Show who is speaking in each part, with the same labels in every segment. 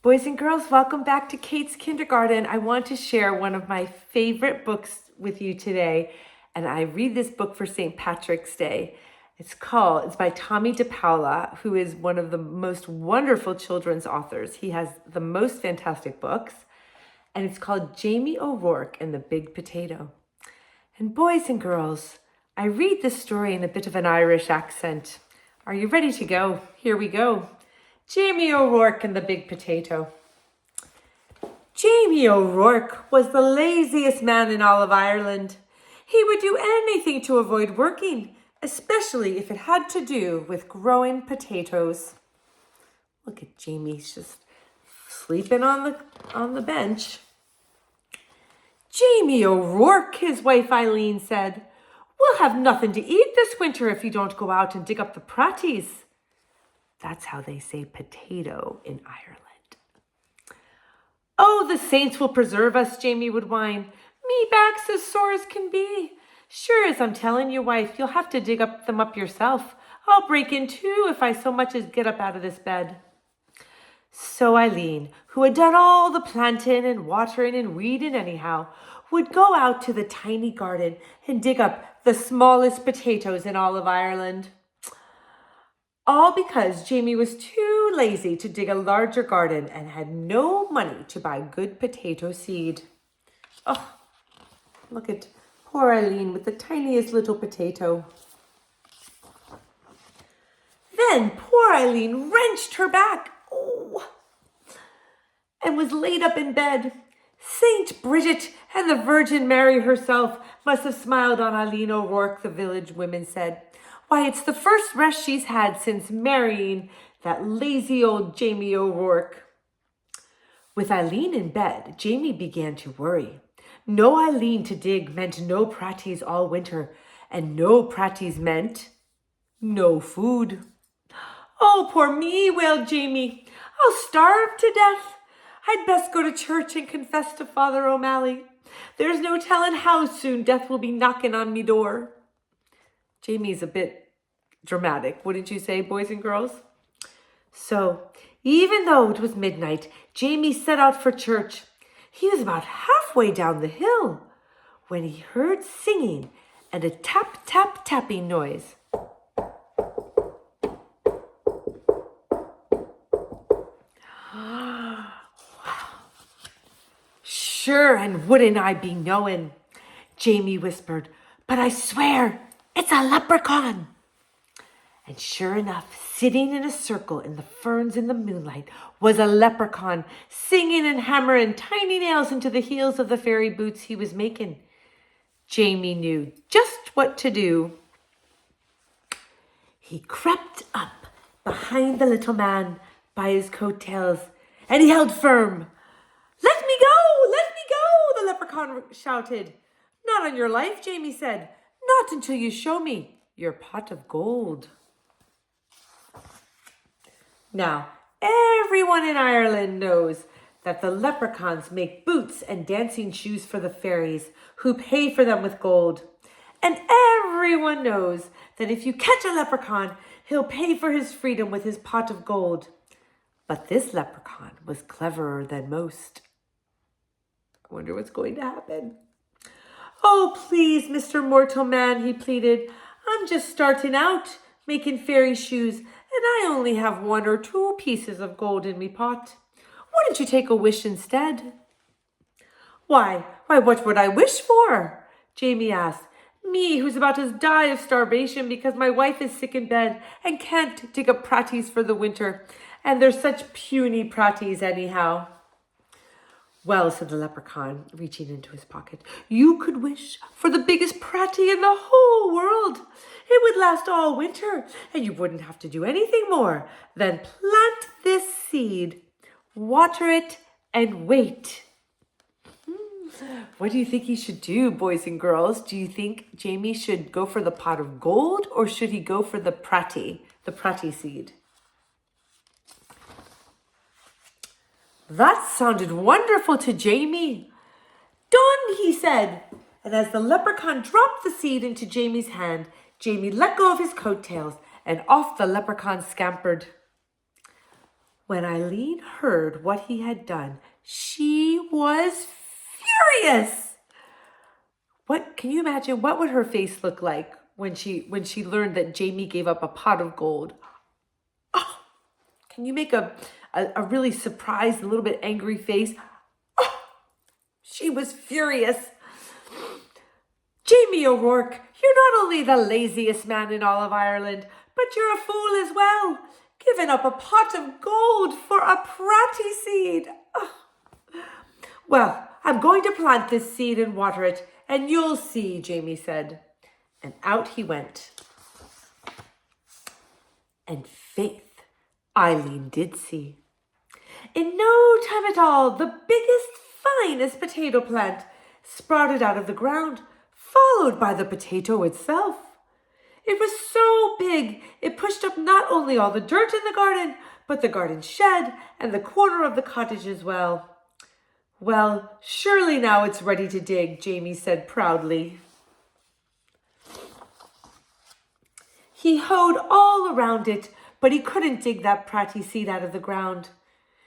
Speaker 1: Boys and girls, welcome back to Kate's Kindergarten. I want to share one of my favorite books with you today, and I read this book for St. Patrick's Day. It's by Tommy dePaola, who is one of the most wonderful children's authors. He has the most fantastic books, and it's called Jamie O'Rourke and the Big Potato. And boys and girls, I read this story in a bit of an Irish accent. Are you ready to go? Here we go. Jamie O'Rourke and the Big Potato. Jamie O'Rourke was the laziest man in all of Ireland. He would do anything to avoid working, especially if it had to do with growing potatoes. Look at Jamie, he's just sleeping on the bench. Jamie O'Rourke, his wife Eileen said, "We'll have nothing to eat this winter if you don't go out and dig up the praties." That's how they say potato in Ireland. "Oh, the saints will preserve us," Jamie would whine. "Me back's as sore as can be. Sure as I'm telling you, wife, you'll have to dig them up yourself. I'll break in too if I so much as get up out of this bed." So Eileen, who had done all the planting and watering and weeding anyhow, would go out to the tiny garden and dig up the smallest potatoes in all of Ireland. All because Jamie was too lazy to dig a larger garden and had no money to buy good potato seed. Oh, look at poor Eileen with the tiniest little potato. Then poor Eileen wrenched her back, and was laid up in bed. Saint Bridget and the Virgin Mary herself must have smiled on Eileen O'Rourke, the village women said. Why, it's the first rest she's had since marrying that lazy old Jamie O'Rourke. With Eileen in bed, Jamie began to worry. No Eileen to dig meant no praties all winter, and no praties meant no food. "Oh, poor me," wailed Jamie. "I'll starve to death. I'd best go to church and confess to Father O'Malley. There's no telling how soon death will be knocking on me door." Jamie's a bit dramatic, wouldn't you say, boys and girls? So, even though it was midnight, Jamie set out for church. He was about halfway down the hill when he heard singing and a tap-tap-tapping noise. "Sure, and wouldn't I be knowing," Jamie whispered, "but I swear it's a leprechaun." And sure enough, sitting in a circle in the ferns in the moonlight was a leprechaun, singing and hammering tiny nails into the heels of the fairy boots he was making. Jamie knew just what to do. He crept up behind the little man by his coattails, and he held firm. "Let me go! Let me go!" the leprechaun shouted. "Not on your life," Jamie said. "Not until you show me your pot of gold." Now, everyone in Ireland knows that the leprechauns make boots and dancing shoes for the fairies, who pay for them with gold. And everyone knows that if you catch a leprechaun, he'll pay for his freedom with his pot of gold. But this leprechaun was cleverer than most. I wonder what's going to happen. "Oh, please, Mr. Mortal Man," he pleaded. "I'm just starting out making fairy shoes, and I only have 1 or 2 pieces of gold in me pot. Wouldn't you take a wish instead?" Why, what would I wish for?" Jamie asked. "Me, who's about to die of starvation because my wife is sick in bed and can't dig up praties for the winter, and they're such puny praties anyhow." "Well," said the leprechaun, reaching into his pocket, "you could wish for the biggest pratie in the whole world. It would last all winter, and you wouldn't have to do anything more than plant this seed, water it, and wait." What do you think he should do, boys and girls? Do you think Jamie should go for the pot of gold, or should he go for the pratie seed? That sounded wonderful to Jamie. "Done," he said. And as the leprechaun dropped the seed into Jamie's hand, Jamie let go of his coattails and off the leprechaun scampered. When Eileen heard what he had done, she was furious. What can you imagine? What would her face look like when she learned that Jamie gave up a pot of gold? Oh, can you make a really surprised, a little bit angry face? Oh, she was furious. Jamie O'Rourke, you're not only the laziest man in all of Ireland, but you're a fool as well. Giving up a pot of gold for a pratie seed. Oh. Well, I'm going to plant this seed and water it, and you'll see, Jamie said. And out he went. And faith, Eileen did see. In no time at all, the biggest, finest potato plant sprouted out of the ground, followed by the potato itself. It was so big, it pushed up not only all the dirt in the garden, but the garden shed and the corner of the cottage as well. Well, surely now it's ready to dig, Jamie said proudly. He hoed all around it, but he couldn't dig that pratie seed out of the ground.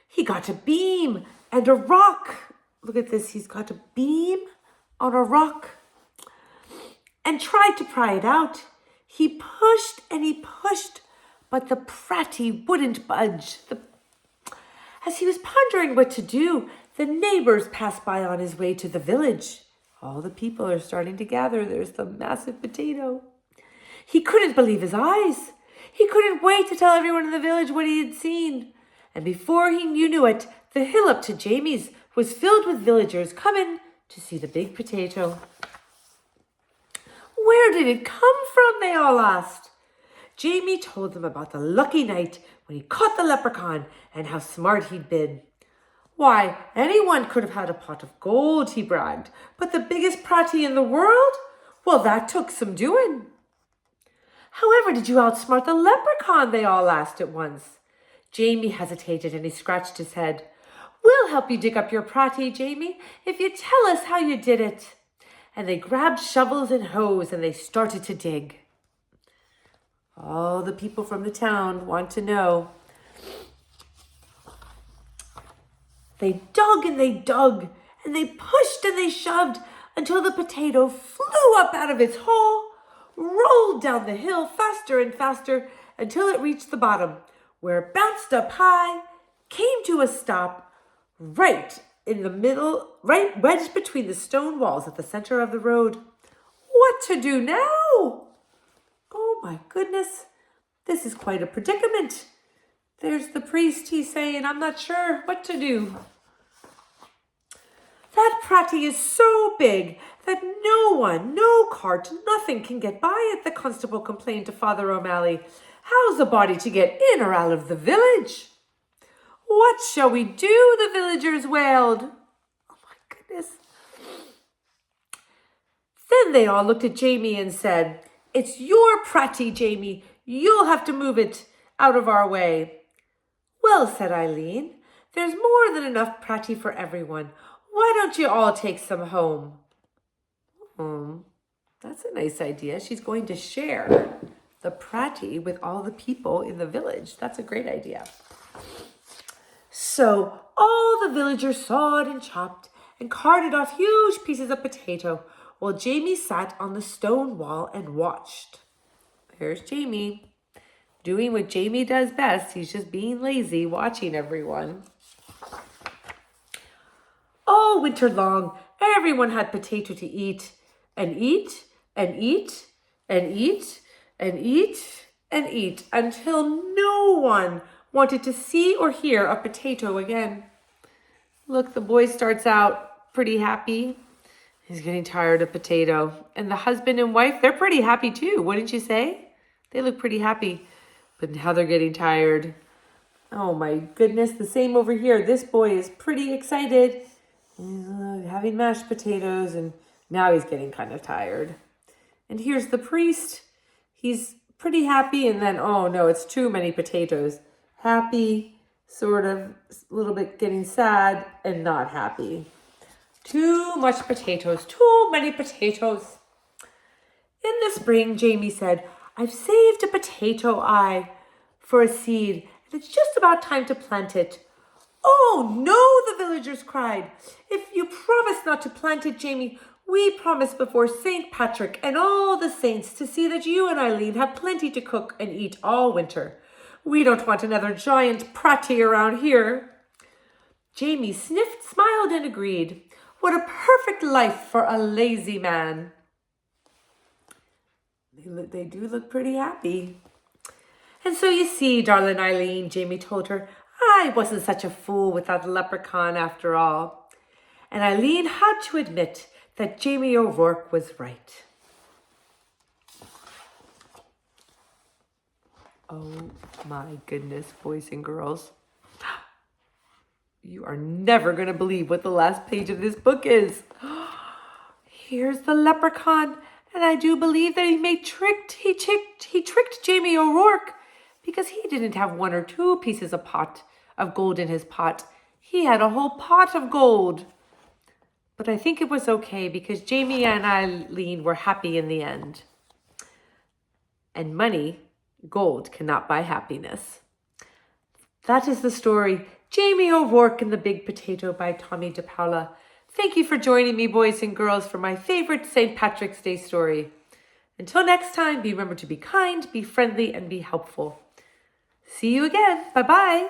Speaker 1: He got a beam and a rock. Look at this, he's got a beam on a rock and tried to pry it out. He pushed and he pushed, but the pratie wouldn't budge. As he was pondering what to do, the neighbors passed by on his way to the village. All the people are starting to gather. There's the massive potato. He couldn't believe his eyes. He couldn't wait to tell everyone in the village what he had seen. And before he knew it, the hill up to Jamie's was filled with villagers coming to see the big potato. Where did it come from? They all asked. Jamie told them about the lucky night when he caught the leprechaun and how smart he'd been. Why, anyone could have had a pot of gold, he bragged, but the biggest pratie in the world? Well, that took some doing. However did you outsmart the leprechaun? They all asked at once. Jamie hesitated and he scratched his head. We'll help you dig up your pratie, Jamie, if you tell us how you did it. And they grabbed shovels and hoes and they started to dig. All the people from the town want to know. They dug and they dug and they pushed and they shoved until the potato flew up out of its hole, rolled down the hill faster and faster until it reached the bottom, where it bounced up high, came to a stop right in the middle, right wedged between the stone walls at the center of the road. What to do now? Oh my goodness, this is quite a predicament. There's the priest, he's saying, I'm not sure what to do. That pratie is so big that no one, no cart, nothing can get by it, the constable complained to Father O'Malley. How's a body to get in or out of the village? What shall we do? The villagers wailed. Oh my goodness. Then they all looked at Jamie and said, It's your pratie, Jamie. You'll have to move it out of our way. Well, said Eileen, there's more than enough pratie for everyone. Why don't you all take some home? That's a nice idea. She's going to share the pratie with all the people in the village. That's a great idea. So all the villagers sawed and chopped and carted off huge pieces of potato while Jamie sat on the stone wall and watched. Here's Jamie doing what Jamie does best. He's just being lazy, watching everyone. All winter long, everyone had potato to eat and eat and eat and eat and eat and eat until no one wanted to see or hear a potato again. Look, the boy starts out pretty happy. He's getting tired of potato. And the husband and wife, they're pretty happy too, wouldn't you say? They look pretty happy, but now they're getting tired. Oh my goodness, the same over here. This boy is pretty excited. He's having mashed potatoes and now he's getting kind of tired. And here's the priest. He's pretty happy and then, oh no, it's too many potatoes. Happy, sort of, a little bit getting sad and not happy. Too much potatoes, too many potatoes. In the spring, Jamie said, I've saved a potato eye for a seed and it's just about time to plant it. Oh no, the villagers cried. If you promise not to plant it, Jamie, we promise before St. Patrick and all the saints to see that you and Eileen have plenty to cook and eat all winter. We don't want another giant Pratty around here. Jamie sniffed, smiled, and agreed. What a perfect life for a lazy man. They do look pretty happy. And so you see, darling Eileen, Jamie told her, I wasn't such a fool with that leprechaun after all. And Eileen had to admit that Jamie O'Rourke was right. Oh my goodness, boys and girls. You are never going to believe what the last page of this book is. Here's the leprechaun, and I do believe that he tricked Jamie O'Rourke because he didn't have 1 or 2 pieces of gold in his pot. He had a whole pot of gold. But I think it was okay because Jamie and Eileen were happy in the end. And money, gold, cannot buy happiness. That is the story, Jamie O'Rourke and the Big Potato by Tommy dePaola. Thank you for joining me, boys and girls, for my favorite St. Patrick's Day story. Until next time, remember to be kind, be friendly, and be helpful. See you again. Bye-bye.